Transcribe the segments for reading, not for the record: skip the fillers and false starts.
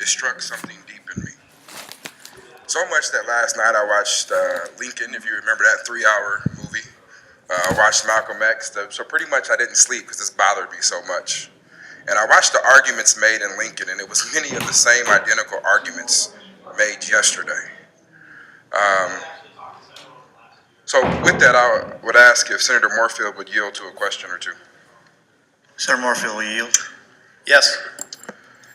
it struck something deep in me. So much that last night I watched Lincoln, if you remember that 3-hour movie. I watched Malcolm X, so pretty much I didn't sleep because this bothered me so much. And I watched the arguments made in Lincoln, and it was many of the same identical arguments made yesterday. So with that, I would ask if Senator Moorfield would yield to a question or two. Senator Moorfield, will you yield? Yes.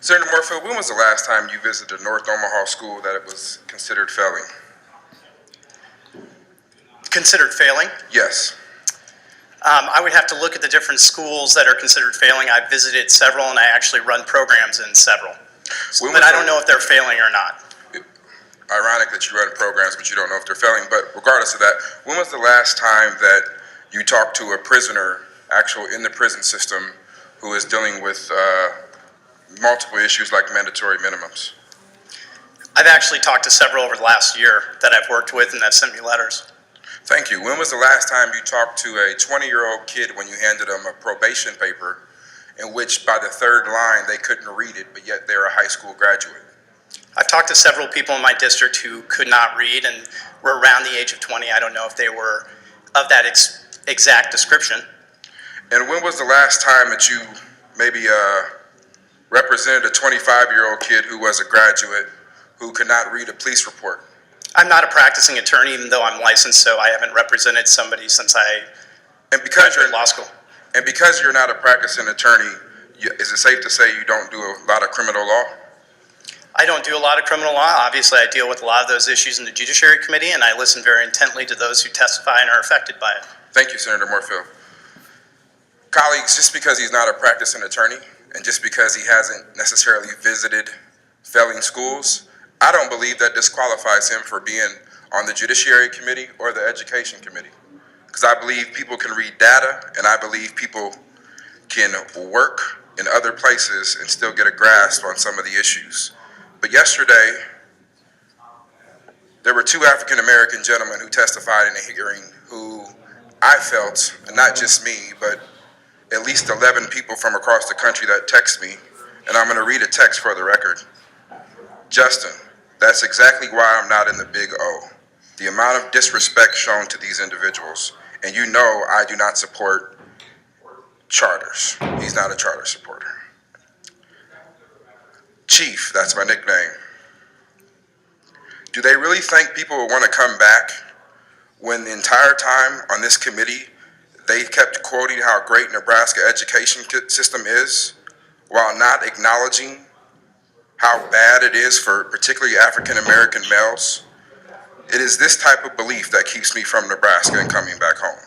Senator Moorfield, when was the last time you visited a North Omaha school that it was considered failing? Considered failing? Yes. I would have to look at the different schools that are considered failing. I've visited several, and I actually run programs in several. But I don't know if they're failing or not. Ironic that you run programs, but you don't know if they're failing. But regardless of that, when was the last time that you talked to a prisoner, actual in the prison system, who is dealing with multiple issues like mandatory minimums? I've actually talked to several over the last year that I've worked with and that sent me letters. Thank you. When was the last time you talked to a 20-year-old kid when you handed them a probation paper in which by the third line they couldn't read it, but yet they're a high school graduate? I've talked to several people in my district who could not read and were around the age of 20. I don't know if they were of that exact description. And when was the last time that you maybe represented a 25-year-old kid who was a graduate who could not read a police report? I'm not a practicing attorney, even though I'm licensed, so I haven't represented somebody since I graduated law school. And because you're not a practicing attorney, is it safe to say you don't do a lot of criminal law? I don't do a lot of criminal law. Obviously, I deal with a lot of those issues in the Judiciary Committee, and I listen very intently to those who testify and are affected by it. Thank you, Senator Moorfield. Colleagues, just because he's not a practicing attorney and just because he hasn't necessarily visited failing schools, I don't believe that disqualifies him for being on the Judiciary Committee or the Education Committee. Because I believe people can read data, and I believe people can work in other places and still get a grasp on some of the issues. But yesterday, there were 2 African-American gentlemen who testified in a hearing who I felt, and not just me, but at least 11 people from across the country that text me, and I'm going to read a text for the record. Justin, that's exactly why I'm not in the Big O. The amount of disrespect shown to these individuals, and you know I do not support charters. He's not a charter supporter. Chief, that's my nickname. Do they really think people will want to come back when the entire time on this committee they kept quoting how great Nebraska education system is while not acknowledging how bad it is for particularly African American males? It is this type of belief that keeps me from Nebraska and coming back home.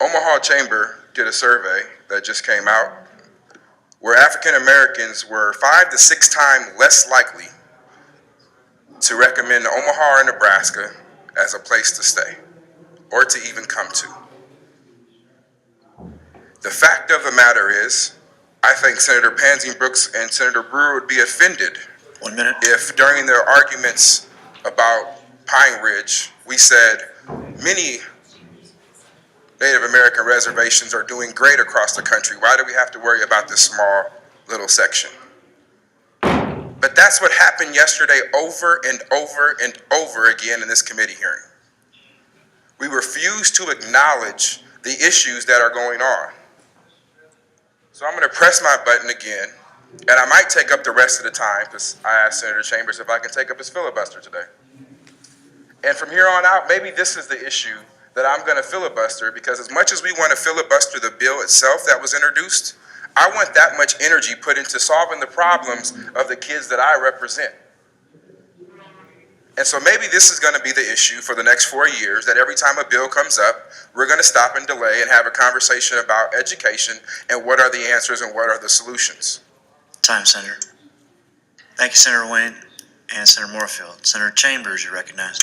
Omaha Chamber did a survey that just came out where African Americans were 5 to 6 times less likely to recommend Omaha or Nebraska as a place to stay or to even come to. The fact of the matter is, I think Senator Pansy Brooks and Senator Brewer would be offended 1 minute. if during their arguments about Pine Ridge, we said many Native American reservations are doing great across the country. Why do we have to worry about this small little section? But that's what happened yesterday over and over and over again in this committee hearing. We refuse to acknowledge the issues that are going on. So I'm going to press my button again, and I might take up the rest of the time because I asked Senator Chambers if I can take up his filibuster today. And from here on out, maybe this is the issue that I'm going to filibuster, because as much as we want to filibuster the bill itself that was introduced, I want that much energy put into solving the problems of the kids that I represent. And so maybe this is going to be the issue for the next 4 years, that every time a bill comes up, we're going to stop and delay and have a conversation about education and what are the answers and what are the solutions. Time, Senator. Thank you, Senator Wayne and Senator Moorfield. Senator Chambers, you're recognized.